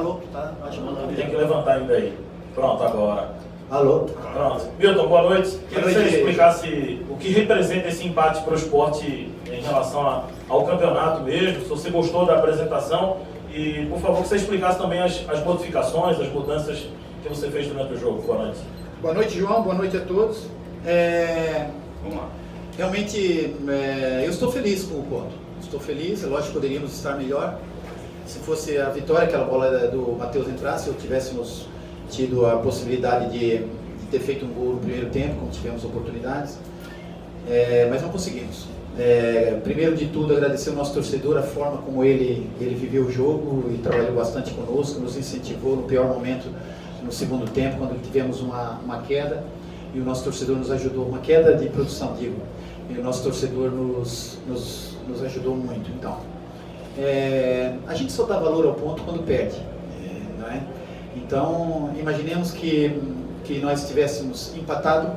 Alô, tá? Tem que levantar ainda aí. Pronto, agora. Alô. Pronto. Milton, boa noite. Queria que você noite. explicasse o que representa esse empate para o esporte em relação ao campeonato mesmo, se você gostou da apresentação e, por favor, que você explicasse também as modificações, as mudanças que você fez durante o jogo. Boa noite. Boa noite, João. Boa noite a todos. Vamos lá. Realmente, eu estou feliz com o ponto. Estou feliz, é lógico que poderíamos estar melhor. Se fosse a vitória, aquela bola do Matheus entrasse, ou tivéssemos tido a possibilidade de ter feito um gol no primeiro tempo, como tivemos oportunidades, mas não conseguimos. Primeiro de tudo, agradecer ao nosso torcedor, a forma como ele viveu o jogo e trabalhou bastante conosco, nos incentivou no pior momento, no segundo tempo, quando tivemos uma queda, e o nosso torcedor nos ajudou, uma queda de produção, digo, e o nosso torcedor nos ajudou muito. Então, a gente só dá valor ao ponto quando perde, não é? Então, imaginemos que nós tivéssemos empatado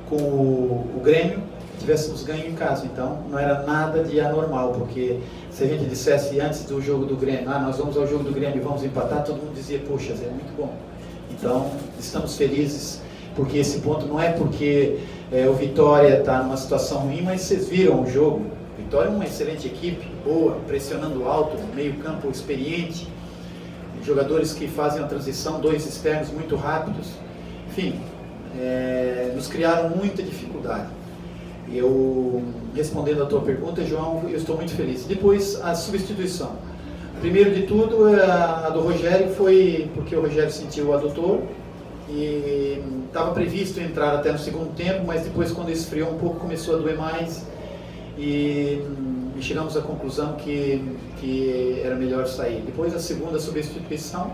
com o Grêmio, tivéssemos ganho em casa. Então, não era nada de anormal, porque se a gente dissesse antes do jogo do Grêmio, nós vamos ao jogo do Grêmio e vamos empatar, todo mundo dizia, poxa, é muito bom. Então, estamos felizes, porque esse ponto não é porque o Vitória está numa situação ruim, mas vocês viram o jogo. Vitória é uma excelente equipe, boa, pressionando alto, meio campo experiente, jogadores que fazem a transição, 2 externos muito rápidos, enfim, nos criaram muita dificuldade. Eu, respondendo a tua pergunta, João, eu estou muito feliz. Depois, a substituição. Primeiro de tudo, a do Rogério foi porque o Rogério sentiu o adutor e estava previsto entrar até no segundo tempo, mas depois, quando esfriou um pouco, começou a doer mais e chegamos à conclusão que era melhor sair. Depois, a segunda substituição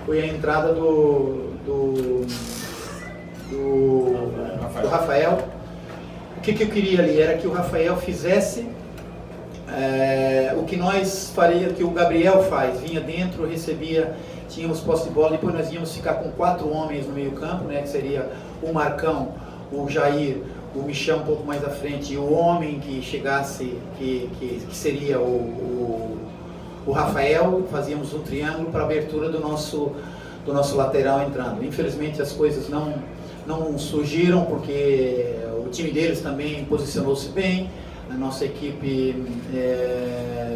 foi a entrada do Rafael. O que eu queria ali era que o Rafael fizesse o que nós faríamos, que o Gabriel faz, vinha dentro, recebia, tínhamos posse de bola, depois nós íamos ficar com 4 homens no meio campo, né, que seria o Marcão, o Jair, o Michel um pouco mais à frente, e o homem que chegasse, que seria o Rafael, fazíamos um triângulo para a abertura do nosso lateral entrando. Infelizmente as coisas não surgiram, porque o time deles também posicionou-se bem, a nossa equipe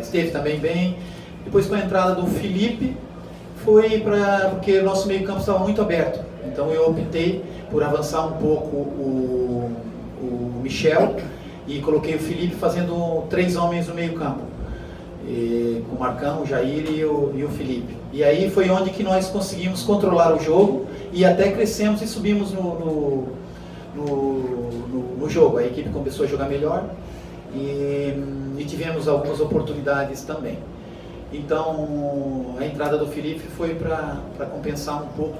esteve também bem. Depois, com a entrada do Felipe, foi porque o nosso meio campo estava muito aberto, então eu optei por avançar um pouco o Michel e coloquei o Felipe fazendo 3 homens no meio campo, com o Marcão, o Jair e o Felipe. E aí foi onde que nós conseguimos controlar o jogo e até crescemos e subimos no jogo. A equipe começou a jogar melhor e tivemos algumas oportunidades também. Então, a entrada do Felipe foi para compensar um pouco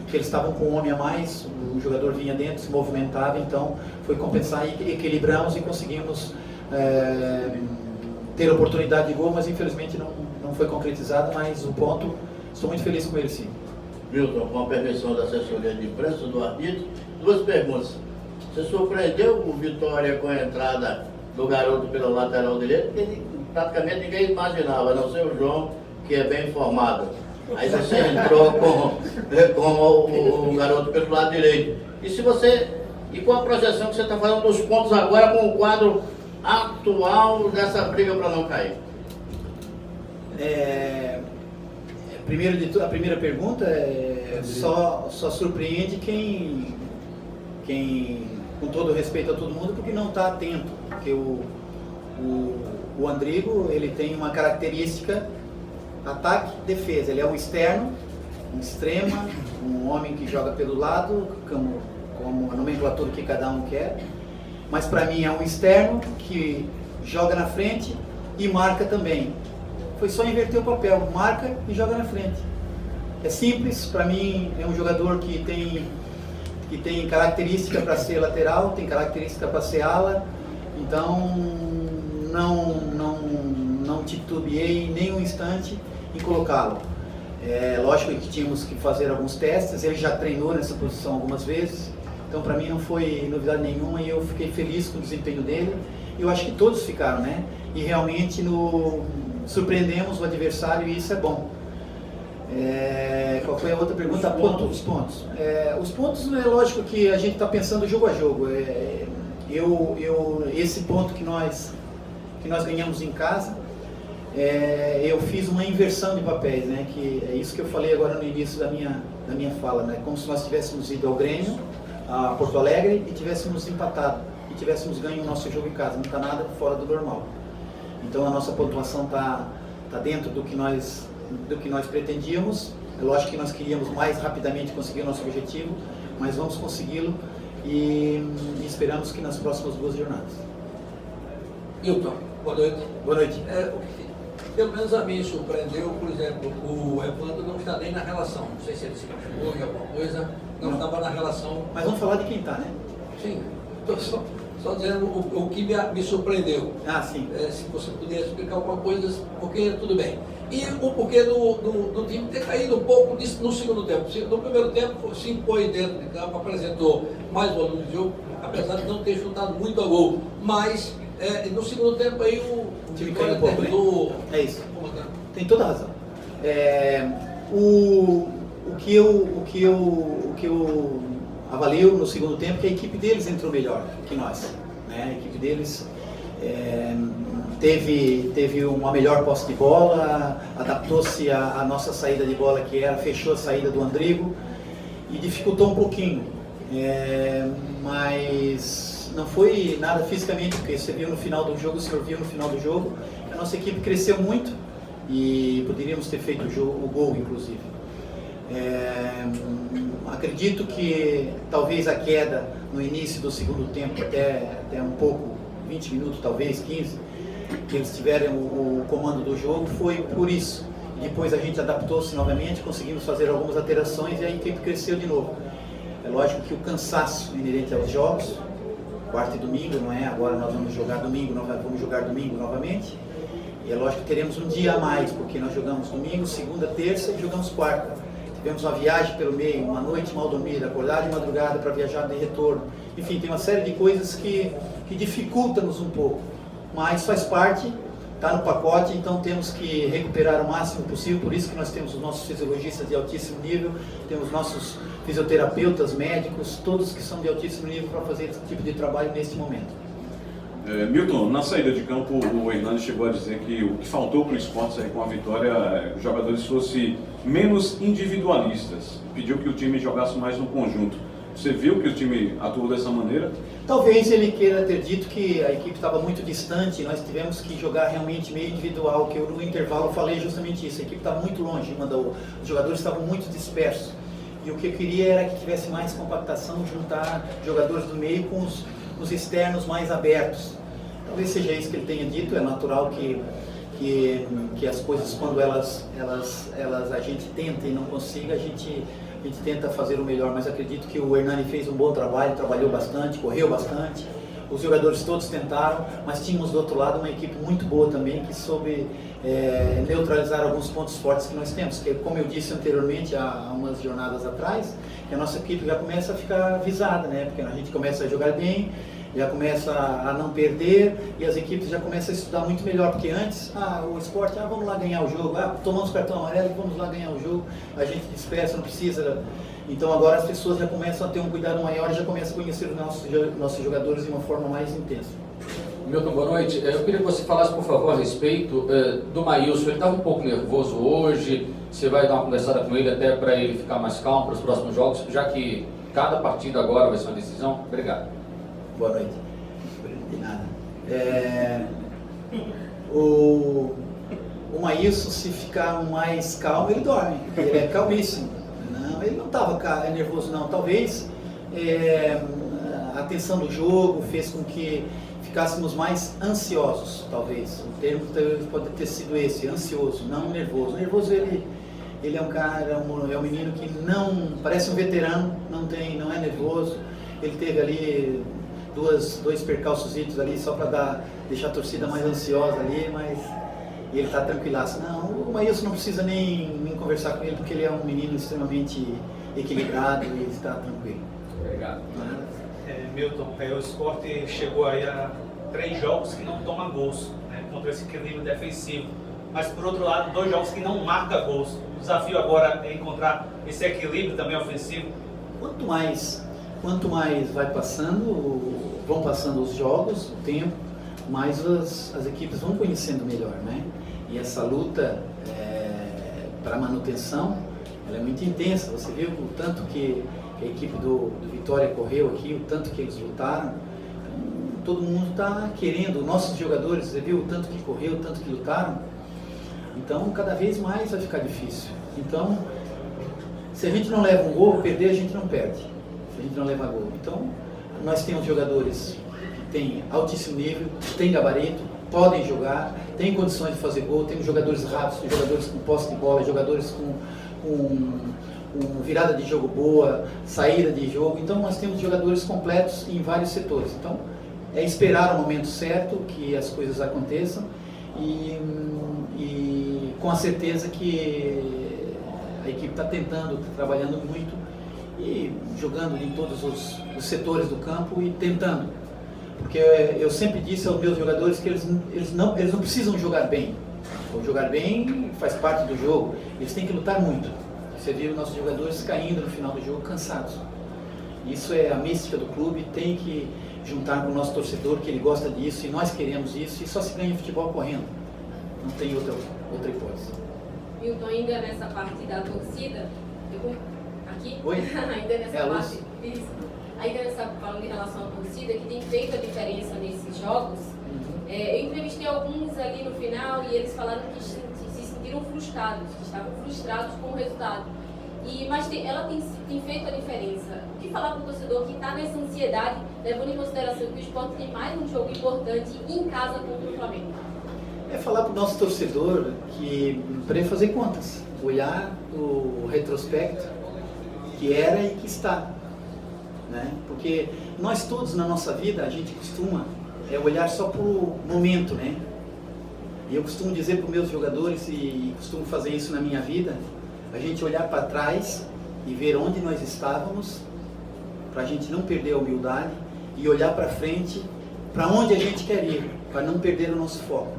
que eles estavam com um homem a mais, o jogador vinha dentro, se movimentava, então foi compensar e equilibramos e conseguimos ter oportunidade de gol, mas infelizmente não foi concretizado, mas o ponto, estou muito feliz com ele sim. Milton, com a permissão da assessoria de imprensa do árbitro, 2 perguntas. Você surpreendeu o Vitória com a entrada do garoto pela lateral direita? Porque praticamente ninguém imaginava, a não ser o João, que é bem informado. Aí você entrou com o garoto pelo lado direito. E com a projeção que você está fazendo dos pontos agora com o quadro atual dessa briga para não cair? Primeiro de tudo, a primeira pergunta só surpreende quem, com todo respeito a todo mundo, porque não está atento, porque o Andrigo, ele tem uma característica ataque, defesa, ele é um externo, um extrema, um homem que joga pelo lado, como a nomenclatura que cada um quer, mas para mim é um externo que joga na frente e marca também. Foi só inverter o papel, marca e joga na frente. É simples, para mim é um jogador que tem característica para ser lateral, tem característica para ser ala, então não titubeei nem um instante em colocá-lo. Lógico que tínhamos que fazer alguns testes, ele já treinou nessa posição algumas vezes, então para mim não foi novidade nenhuma e eu fiquei feliz com o desempenho dele. Eu acho que todos ficaram, né? E realmente surpreendemos o adversário e isso é bom. Qual foi a outra pergunta? Os pontos. Os pontos, é lógico que a gente está pensando jogo a jogo. Esse ponto que nós ganhamos em casa, eu fiz uma inversão de papéis, né? Que é isso que eu falei agora no início da minha fala, né? Como se nós tivéssemos ido ao Grêmio, a Porto Alegre, e tivéssemos empatado, e tivéssemos ganho o nosso jogo em casa. Não está nada fora do normal. Então a nossa pontuação está dentro do que nós pretendíamos. É lógico que nós queríamos mais rapidamente conseguir o nosso objetivo, mas vamos consegui-lo e esperamos que nas próximas 2 jornadas. Hilton, boa noite. Boa noite. Pelo menos a mim surpreendeu, por exemplo, o Evandro não está nem na relação. Não sei se ele se machucou em alguma coisa, não estava na relação. Mas vamos falar de quem está, né? Sim, estou só dizendo o que me surpreendeu. Ah, sim. Se você puder explicar alguma coisa, porque tudo bem. E o porquê do time ter caído um pouco no segundo tempo. No primeiro tempo se impôs dentro de campo, apresentou mais volume de jogo, apesar de não ter chutado muito a gol. Mas no segundo tempo aí o time caiu um pouco, né? É isso. Tem toda a razão. O que eu avalio no segundo tempo é que a equipe deles entrou melhor que nós, né? A equipe deles teve uma melhor posse de bola, adaptou-se à nossa saída de bola, que fechou a saída do Andrigo e dificultou um pouquinho, mas não foi nada fisicamente, porque você viu no final do jogo, o senhor viu no final do jogo, que a nossa equipe cresceu muito e poderíamos ter feito o gol, inclusive. Acredito que talvez a queda no início do segundo tempo, até um pouco, 20 minutos, talvez 15, que eles tiveram o comando do jogo, foi por isso. Depois a gente adaptou-se novamente, conseguimos fazer algumas alterações e a equipe cresceu de novo. É lógico que o cansaço inerente aos jogos, quarta e domingo, não é? Agora nós vamos jogar domingo novamente. E é lógico que teremos um dia a mais, porque nós jogamos domingo, segunda, terça e jogamos quarta. Tivemos uma viagem pelo meio, uma noite mal dormida, acordar de madrugada para viajar de retorno. Enfim, tem uma série de coisas que dificultam-nos um pouco. Mas faz parte, está no pacote, então temos que recuperar o máximo possível. Por isso que nós temos os nossos fisiologistas de altíssimo nível, temos nossos fisioterapeutas, médicos, todos que são de altíssimo nível para fazer esse tipo de trabalho neste momento. Milton, na saída de campo, o Hernani chegou a dizer que o que faltou para o esporte sair com a vitória, os jogadores fossem menos individualistas, pediu que o time jogasse mais no conjunto. Você viu que o time atuou dessa maneira? Talvez ele queira ter dito que a equipe estava muito distante, nós tivemos que jogar realmente meio individual, que eu no intervalo falei justamente isso, a equipe estava muito longe uma da outra, os jogadores estavam muito dispersos. E o que eu queria era que tivesse mais compactação, juntar jogadores do meio com os externos mais abertos. Talvez seja isso que ele tenha dito, é natural que as coisas, quando a gente tenta e não consiga, a gente tenta fazer o melhor, mas acredito que o Hernani fez um bom trabalho, trabalhou bastante, correu bastante, os jogadores todos tentaram, mas tínhamos do outro lado uma equipe muito boa também, que soube neutralizar alguns pontos fortes que nós temos, que como eu disse anteriormente, há umas jornadas atrás, que a nossa equipe já começa a ficar visada, né? Porque a gente começa a jogar bem, já começa a não perder e as equipes já começam a estudar muito melhor, porque antes, o esporte, vamos lá ganhar o jogo, tomamos cartão amarelo, vamos lá ganhar o jogo, a gente dispersa, não precisa. Então agora as pessoas já começam a ter um cuidado maior e já começam a conhecer os nossos jogadores de uma forma mais intensa. Milton, boa noite. Eu queria que você falasse, por favor, a respeito do Maílson. Ele estava um pouco nervoso hoje, você vai dar uma conversada com ele até para ele ficar mais calmo para os próximos jogos, já que cada partida agora vai ser uma decisão? Obrigado. Boa noite. De nada. O Maílson, se ficar mais calmo, ele dorme. Ele é calmíssimo. Não, ele não estava nervoso, não. Talvez a tensão do jogo fez com que ficássemos mais ansiosos, talvez. O termo pode ter sido esse, ansioso, não nervoso. Nervoso, ele é um cara, é um menino que não, parece um veterano, não é nervoso. Ele teve ali dois percalços ali só para deixar a torcida mais ansiosa ali, mas ele está tranquilaço. Não, o Maílson não precisa nem conversar com ele, porque ele é um menino extremamente equilibrado e está tranquilo. Obrigado. Milton, o Sport chegou aí a 3 jogos que não toma gols, né, contra esse equilíbrio defensivo. mas por outro lado, 2 jogos que não marca gols. O desafio agora é encontrar esse equilíbrio também ofensivo. Quanto mais vão passando os jogos, o tempo, mais as equipes vão conhecendo melhor, né? E essa luta para manutenção, ela é muito intensa. Você viu o tanto que a equipe do Vitória correu aqui, o tanto que eles lutaram. Todo mundo está querendo, nossos jogadores, você viu o tanto que correu, o tanto que lutaram. Então, cada vez mais vai ficar difícil. Então, se a gente não leva um gol, perder a gente não perde. Se a gente não leva gol. Então, nós temos jogadores que têm altíssimo nível, têm gabarito, podem jogar, têm condições de fazer gol, temos jogadores rápidos, jogadores com posse de bola, jogadores com virada de jogo boa, saída de jogo. Então, nós temos jogadores completos em vários setores. Então, é esperar o momento certo que as coisas aconteçam e com a certeza que a equipe está tentando, está trabalhando muito e jogando em todos os setores do campo e tentando. Porque eu sempre disse aos meus jogadores que eles não precisam jogar bem. O jogar bem faz parte do jogo, eles têm que lutar muito. Você viu nossos jogadores caindo no final do jogo cansados. Isso é a mística do clube, tem que juntar com o nosso torcedor, que ele gosta disso e nós queremos isso, e só se ganha futebol correndo. Não tem outra hipótese. Milton, ainda nessa parte da torcida, aqui? Oi? Ainda nessa a parte, isso. Ainda falando em relação à torcida, que tem feito a diferença nesses jogos, eu entrevistei alguns ali no final e eles falaram que se sentiram frustrados, que estavam frustrados com o resultado. Mas ela tem feito a diferença. O que falar para o torcedor que está nessa ansiedade, levando em consideração que o Sport tem mais um jogo importante em casa contra o Flamengo? É falar para o nosso torcedor que para ele fazer contas, olhar o retrospecto que era e que está, né? Porque nós todos na nossa vida a gente costuma olhar só para o momento, né? E eu costumo dizer para os meus jogadores e costumo fazer isso na minha vida, a gente olhar para trás e ver onde nós estávamos, para a gente não perder a humildade e olhar para frente, para onde a gente quer ir, para não perder o nosso foco.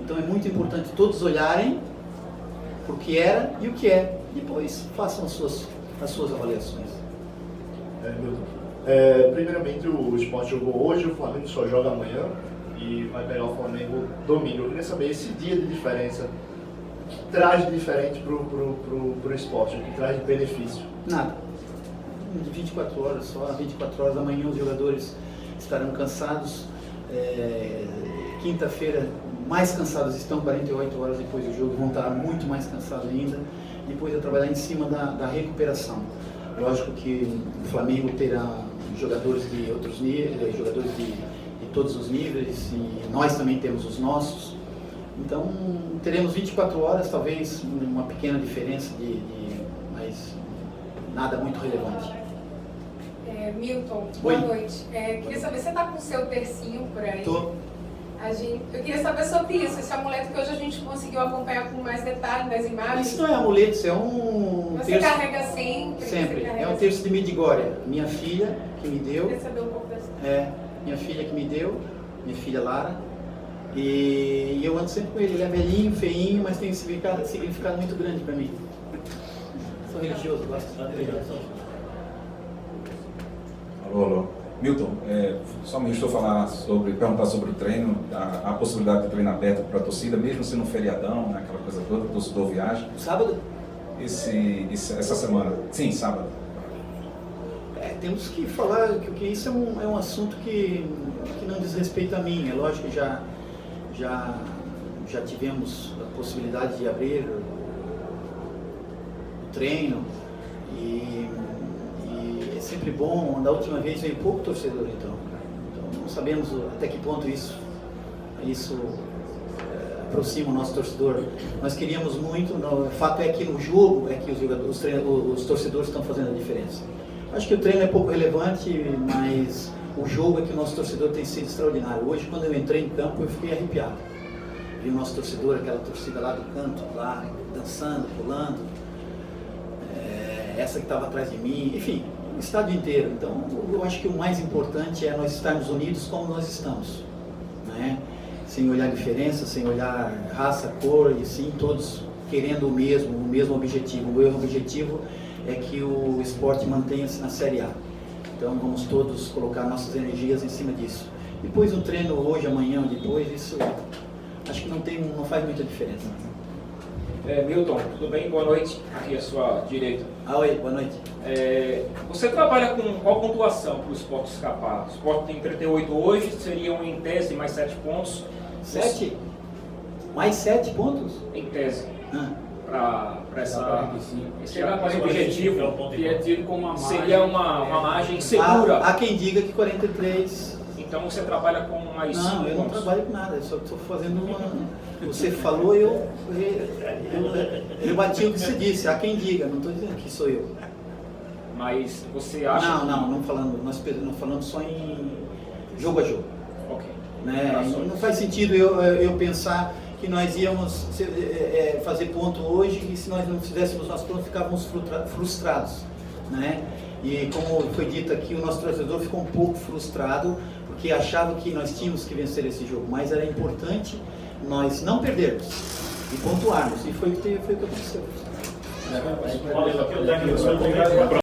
Então é muito importante todos olharem para o que era e o que é. Depois façam as suas avaliações. Milton, primeiramente o Sport jogou hoje, o Flamengo só joga amanhã e vai pegar o Flamengo domingo. Eu queria saber esse dia de diferença, o que traz de diferente para o esporte, o que traz de benefício? Nada. De 24 horas só, 24 horas da manhã os jogadores estarão cansados. Quinta-feira mais cansados estão, 48 horas depois do jogo vão estar muito mais cansados ainda. Depois é trabalhar em cima da recuperação. Lógico que o Flamengo terá jogadores de outros níveis, jogadores de todos os níveis, e nós também temos os nossos. Então teremos 24 horas, talvez uma pequena diferença, mas nada muito relevante. Milton, Oi. boa noite. Queria saber, você está com o seu tercinho por aí? Tô. Eu queria saber sobre isso, esse amuleto que hoje a gente conseguiu acompanhar com mais detalhe nas imagens. Isso não é amuleto, isso é um Você terço. carrega sempre? Sempre. Você carrega É um terço de Midigória. Minha filha que me deu. Queria saber um pouco dessa. Minha filha que me deu, minha filha Lara. E eu ando sempre com ele. Ele é velhinho, feinho, mas tem um significado muito grande para mim. Sou religioso, gosto de religião. Alô. Milton, só me estou perguntar sobre o treino, a possibilidade de treino aberto para a torcida, mesmo sendo um feriadão, né, aquela coisa toda, o torcedor viaja. Sábado? Essa semana. Sim, sábado. Temos que falar que isso é um assunto que não diz respeito a mim. É lógico que já tivemos a possibilidade de abrir o treino e é sempre bom. Da última vez veio pouco torcedor, então não sabemos até que ponto isso aproxima o nosso torcedor. Nós queríamos muito, o fato é que no jogo é que os torcedores estão fazendo a diferença. Acho que o treino é pouco relevante, mas o jogo é que o nosso torcedor tem sido extraordinário. Hoje, quando eu entrei em campo, eu fiquei arrepiado. Vi o nosso torcedor, aquela torcida lá do canto, lá dançando, pulando, essa que estava atrás de mim, enfim, o estádio inteiro. Então, eu acho que o mais importante é nós estarmos unidos como nós estamos, né? sem olhar diferença, sem olhar raça, cor, e sim todos querendo o mesmo objetivo. O meu objetivo é que o esporte mantenha-se na Série A. Então vamos todos colocar nossas energias em cima disso. Depois um treino hoje, amanhã, depois, isso acho que não faz muita diferença. Milton, tudo bem? Boa noite. Aqui à sua direita. Oi, boa noite. Você trabalha com qual pontuação para o Sport escapar? O Sport tem 38 hoje, seriam em tese mais 7 pontos. 7? Mais 7 pontos? Em tese. Para esse objetivo, que é tido como uma margem. Seria uma margem segura. Há quem diga que 43... Então você trabalha com mais 5 pontos? Não, eu não trabalho com nada, eu só estou fazendo uma... Você falou, eu bati o que você disse, há quem diga, não estou dizendo que sou eu. Mas você acha... Não falando, nós falamos só em jogo a jogo. Ok. Né? Não faz sentido eu pensar que nós íamos fazer ponto hoje e se nós não fizéssemos nosso ponto ficávamos frustrados. Né? E como foi dito aqui, o nosso torcedor ficou um pouco frustrado porque achava que nós tínhamos que vencer esse jogo, mas era importante nós não perdermos e pontuarmos, e foi o que aconteceu. Valeu, aqui o técnico.